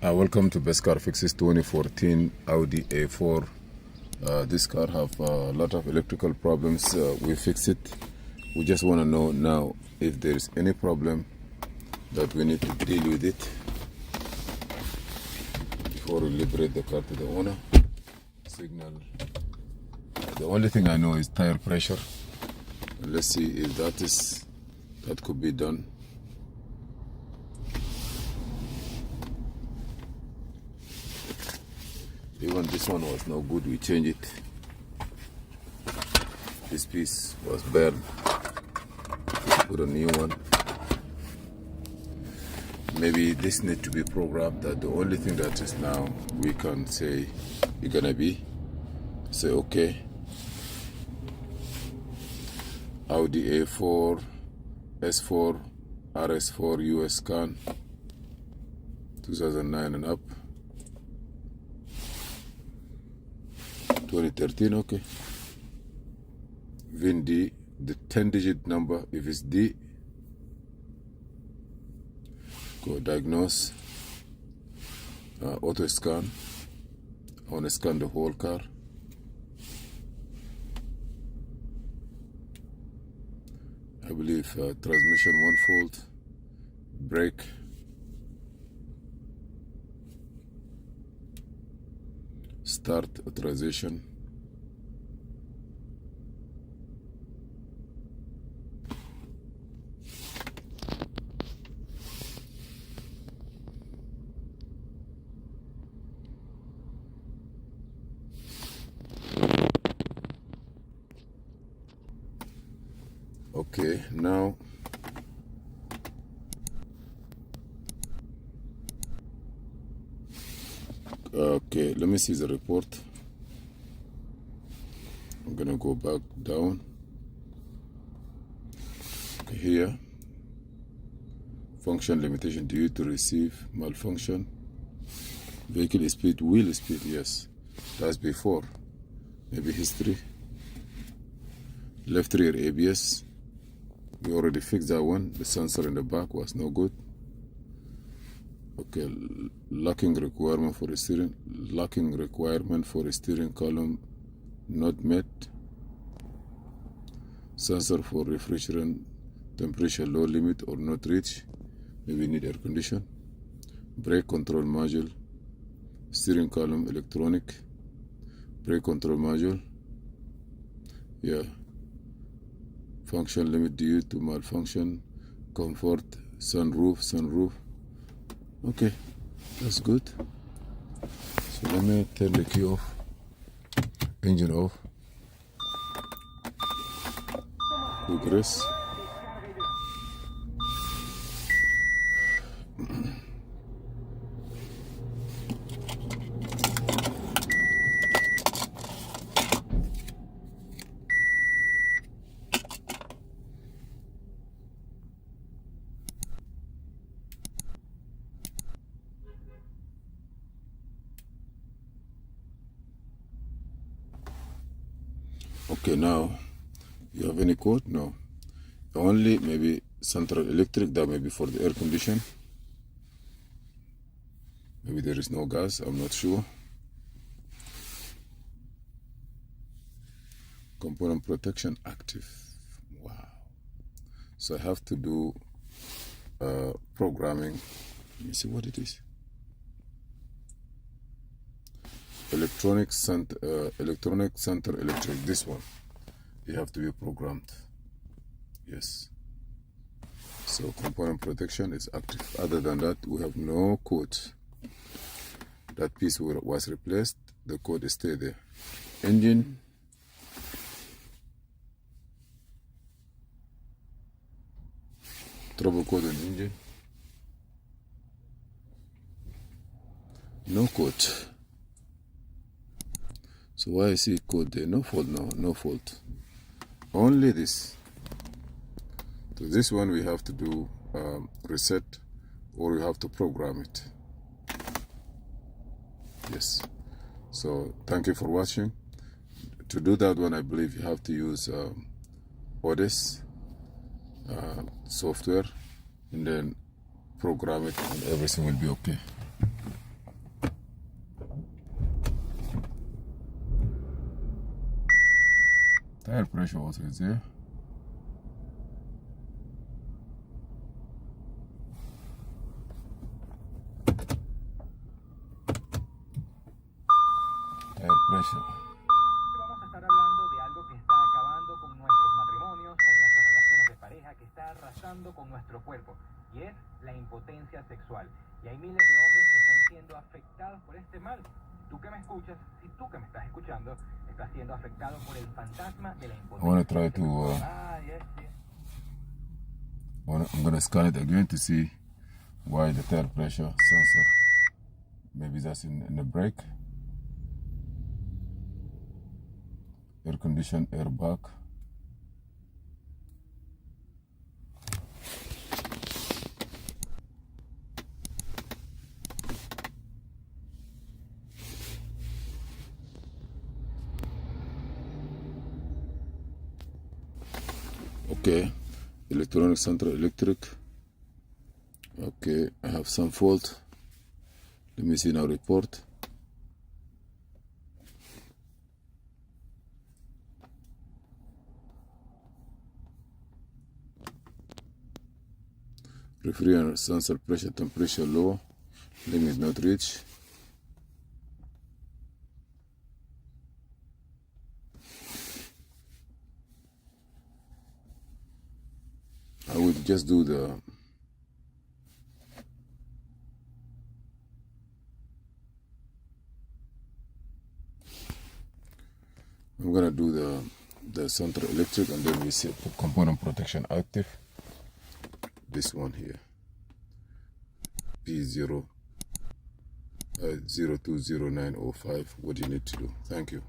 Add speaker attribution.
Speaker 1: Welcome to Best Car Fixes 2014 Audi A4. This car have a lot of electrical problems. We fixed it. We just want to know now if there is any problem that we need to deal with it before we liberate the car to the owner. Signal. The only thing I know is tire pressure. Let's see if that could be done. Even this one was no good, we changed it. This piece was burned. Put a new one. Maybe this needs to be programmed. That the only thing that is now we can say you're gonna be say okay. Audi A4, S4, RS4 US scan 2009 and up. 2013, okay. VIN D, the 10-digit number. If it's D, go diagnose, auto scan. I want to scan the whole car. I believe transmission 1 fault, brake, start authorization. Okay, now okay, let me see the report. I'm gonna go back down. Okay, here, function limitation due to receive malfunction. Vehicle speed, wheel speed, yes, that's before. Maybe history. Left rear ABS, we already fixed that one. The sensor in the back was no good. Okay, locking requirement for a steering column not met. Sensor for refrigerant temperature low limit or not reach. Maybe need air condition. Brake control module. Steering column electronic. Brake control module. Yeah. Function limit due to malfunction. Comfort, sunroof. Okay, that's good. So let me turn the key off. Engine off. Quick rest. Okay, now, you have any code? No. Only maybe central electric, that may be for the air condition. Maybe there is no gas, I'm not sure. Component protection active. Wow. So I have to do programming. Let me see what it is. Electronic center electric, this one, you have to be programmed. Yes. So component protection is active. Other than that, we have no code. That piece was replaced, the code is still there. Engine. Trouble code on engine. No code. So why I see code there? No fault, no fault. Only this. So this one we have to do reset, or we have to program it. Yes. So thank you for watching. To do that one, I believe you have to use Audi software, and then program it, and everything will be okay. Tire pressure also is there. Tire pressure.
Speaker 2: Vamos a estar hablando de algo que está acabando con nuestros matrimonios, con nuestras relaciones de pareja, que está arrasando con nuestro cuerpo, y es la impotencia sexual. Y hay miles de hombres que están siendo afectados por este mal. Tú que me escuchas, si tú que me estás escuchando, estás siendo afectado por el fantasma de la impotencia.
Speaker 1: I want to try to I'm going to scan it again to see why the tire pressure sensor, maybe that's in the brake, air condition, airbag. Okay, electronic central electric. Okay, I have some fault. Let me see now report. Refrigerant sensor pressure temperature low, limit not reached. I would just do I'm gonna do the central electric, and then we see component protection active. This one here, P0 020905. What do you need to do? Thank you.